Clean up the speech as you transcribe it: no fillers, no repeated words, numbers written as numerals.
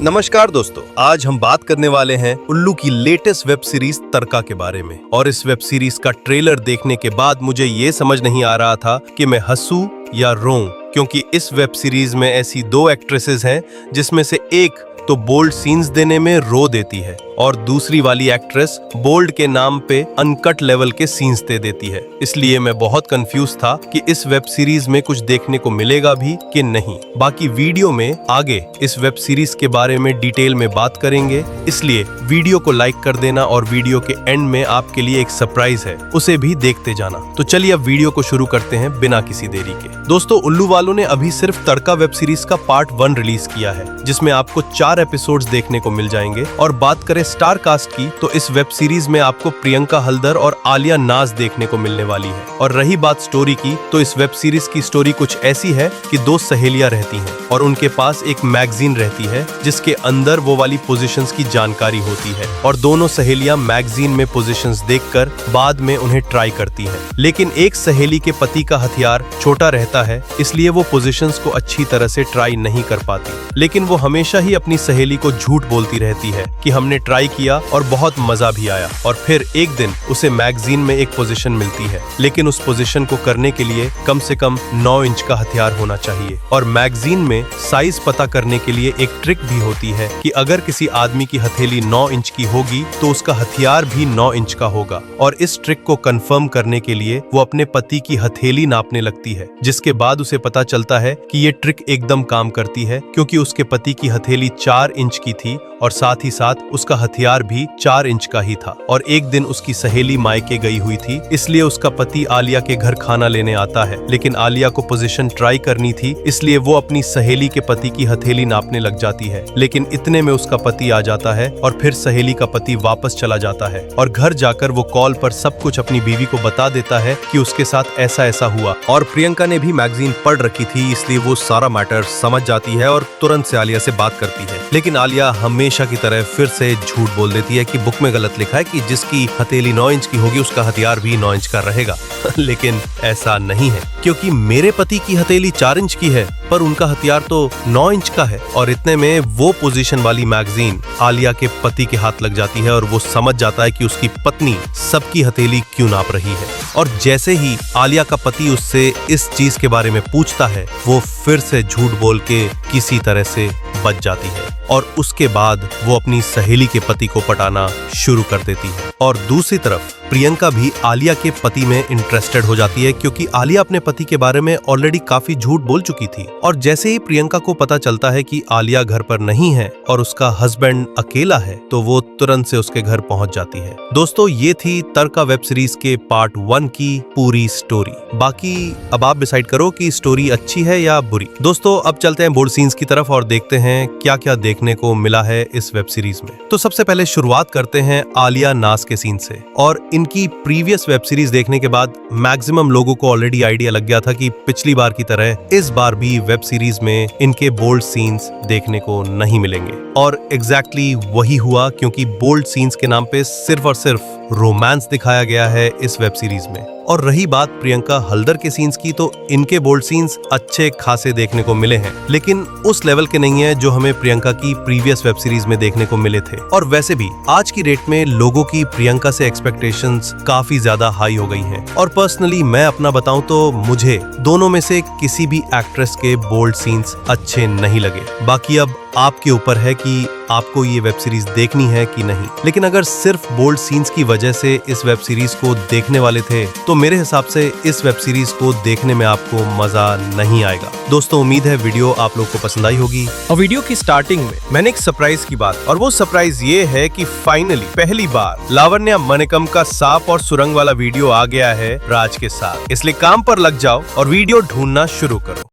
नमस्कार दोस्तों, आज हम बात करने वाले हैं उल्लू की लेटेस्ट वेब सीरीज तड़का के बारे में। और इस वेब सीरीज का ट्रेलर देखने के बाद मुझे ये समझ नहीं आ रहा था कि मैं हंसूं या रोऊं, क्योंकि इस वेब सीरीज में ऐसी दो एक्ट्रेसेस हैं जिसमें से एक तो बोल्ड सीन्स देने में रो देती है और दूसरी वाली एक्ट्रेस बोल्ड के नाम पे अनकट लेवल के सीन्स दे देती है। इसलिए मैं बहुत कंफ्यूज था कि इस वेब सीरीज में कुछ देखने को मिलेगा भी कि नहीं। बाकी वीडियो में आगे इस वेब सीरीज के बारे में डिटेल में बात करेंगे, इसलिए वीडियो को लाइक कर देना और वीडियो के एंड में आपके लिए एक सरप्राइज है, उसे भी देखते जाना। तो चलिए अब वीडियो को शुरू करते हैं बिना किसी देरी के। दोस्तों, उल्लू वालों ने अभी सिर्फ तड़का वेब सीरीज का पार्ट 1 रिलीज किया है, जिसमें आपको 4 एपिसोड्स देखने को मिल जाएंगे। और बात करें स्टार कास्ट की, तो इस वेब सीरीज में आपको प्रियंका हल्दर और आलिया नाज देखने को मिलने वाली है। और रही बात स्टोरी की, तो इस वेब सीरीज की स्टोरी कुछ ऐसी है कि 2 सहेलियां रहती हैं और उनके पास एक मैगजीन रहती है जिसके अंदर वो वाली पोजीशंस की जानकारी होती है। और दोनों सहेलियां मैगजीन में पोजीशंस देखकर बाद में उन्हें ट्राई करती हैं। लेकिन एक सहेली के पति का हथियार छोटा रहता है, इसलिए वो पोजीशंस को अच्छी तरह से ट्राई नहीं कर पाती। लेकिन वो हमेशा ही अपनी सहेली को झूठ बोलती रहती है कि हमने ट्राई किया और बहुत मजा भी आया। और फिर एक दिन उसे मैगजीन में एक पोजीशन मिलती है, लेकिन उस पोजीशन को करने के लिए कम से कम 9 इंच का हथियार होना चाहिए। और मैगजीन में साइज पता करने के लिए एक ट्रिक भी होती है कि अगर किसी आदमी की हथेली 9 इंच की होगी तो उसका हथियार भी 9 इंच का होगा। और इस ट्रिक को कंफर्म करने के लिए वो अपने पति की हथेली नापने लगती है, जिसके बाद उसे पता चलता है कि ये ट्रिक एकदम काम करती है, क्योंकि उसके पति की हथेली 4 इंच की थी और साथ ही साथ उसका हथियार भी 4 इंच का ही था। और एक दिन उसकी सहेली मायके गई हुई थी, इसलिए उसका पति आलिया के घर खाना लेने आता है। लेकिन आलिया को पोजीशन ट्राई करनी थी, इसलिए वो अपनी सहेली के पति की हथेली नापने लग जाती है। लेकिन इतने में उसका पति आ जाता है और फिर सहेली का पति वापस चला जाता है। और घर जाकर वो कॉल पर सब कुछ अपनी बीवी को बता देता है कि उसके साथ ऐसा ऐसा हुआ। और प्रियंका ने भी मैगजीन पढ़ रखी थी, इसलिए वो सारा मैटर समझ जाती है और तुरंत से आलिया से बात करती है। लेकिन आलिया हमेशा की तरह फिर से झूठ बोल देती है कि बुक में गलत लिखा है कि जिसकी हथेली 9 इंच की होगी उसका हथियार भी 9 इंच का रहेगा। लेकिन ऐसा नहीं है, क्योंकि मेरे पति की हथेली 4 इंच की है पर उनका हथियार तो 9 इंच का है। और इतने में वो पोजीशन वाली मैगजीन आलिया के पति के हाथ लग जाती है और वो समझ जाता है कि उसकी पत्नी सबकी हथेली क्यों नाप रही है। और जैसे ही आलिया का पति उससे इस चीज के बारे में पूछता है, वो फिर से झूठ बोल के किसी तरह से बच जाती है और उसके बाद वो अपनी सहेली के पति को पटाना शुरू कर देती है। और दूसरी तरफ प्रियंका भी आलिया के पति में इंटरेस्टेड हो जाती है, क्योंकि आलिया अपने पति के बारे में ऑलरेडी काफी झूठ बोल चुकी थी। और जैसे ही प्रियंका को पता चलता है कि आलिया घर पर नहीं है और उसका हस्बैंड अकेला है, तो वो तुरंत से उसके घर पहुंच जाती है। दोस्तों, ये थी तड़का वेब सीरीज के पार्ट 1 की पूरी स्टोरी। बाकी अब आप डिसाइड करो कि स्टोरी अच्छी है या बुरी। दोस्तों, अब चलते हैं बोल्ड सीन्स की तरफ और देखते हैं क्या क्या देखने को मिला है इस वेब सीरीज में। तो सबसे पहले शुरुआत करते हैं आलिया नाज के सीन से। और इनकी प्रीवियस वेब सीरीज देखने के बाद मैक्सिमम लोगों को ऑलरेडी आइडिया लग गया था कि पिछली बार की तरह इस बार भी वेब सीरीज में इनके बोल्ड सीन्स देखने को नहीं मिलेंगे। और एग्जैक्टली वही हुआ, क्योंकि बोल्ड सीन्स के नाम पे सिर्फ और सिर्फ रोमांस दिखाया गया है इस वेब सीरीज में। और रही बात प्रियंका हल्दर के सीन्स की, तो इनके बोल्ड सीन्स अच्छे खासे देखने को मिले हैं, लेकिन उस लेवल के नहीं है जो हमें प्रियंका की प्रीवियस वेब सीरीज में देखने को मिले थे। और वैसे भी आज की डेट में लोगों की प्रियंका से एक्सपेक्टेशंस काफी ज्यादा हाई हो गई हैं। और पर्सनली मैं अपना बताऊं तो मुझे दोनों में से किसी भी एक्ट्रेस के बोल्ड सीन्स अच्छे नहीं लगे। बाकी अब आपके ऊपर है कि आपको ये वेब सीरीज देखनी है कि नहीं। लेकिन अगर सिर्फ बोल्ड सीन्स की वजह से इस वेब सीरीज को देखने वाले थे, तो मेरे हिसाब से इस वेब सीरीज को देखने में आपको मजा नहीं आएगा। दोस्तों, उम्मीद है वीडियो आप लोग को पसंद आई होगी। और वीडियो की स्टार्टिंग में मैंने एक सरप्राइज की बात, और वो सरप्राइज ये है कि फाइनली पहली बार लावण्या मणिकम का सांप और सुरंग वाला वीडियो आ गया है राज के साथ। इसलिए काम पर लग जाओ और वीडियो ढूंढना शुरू करो।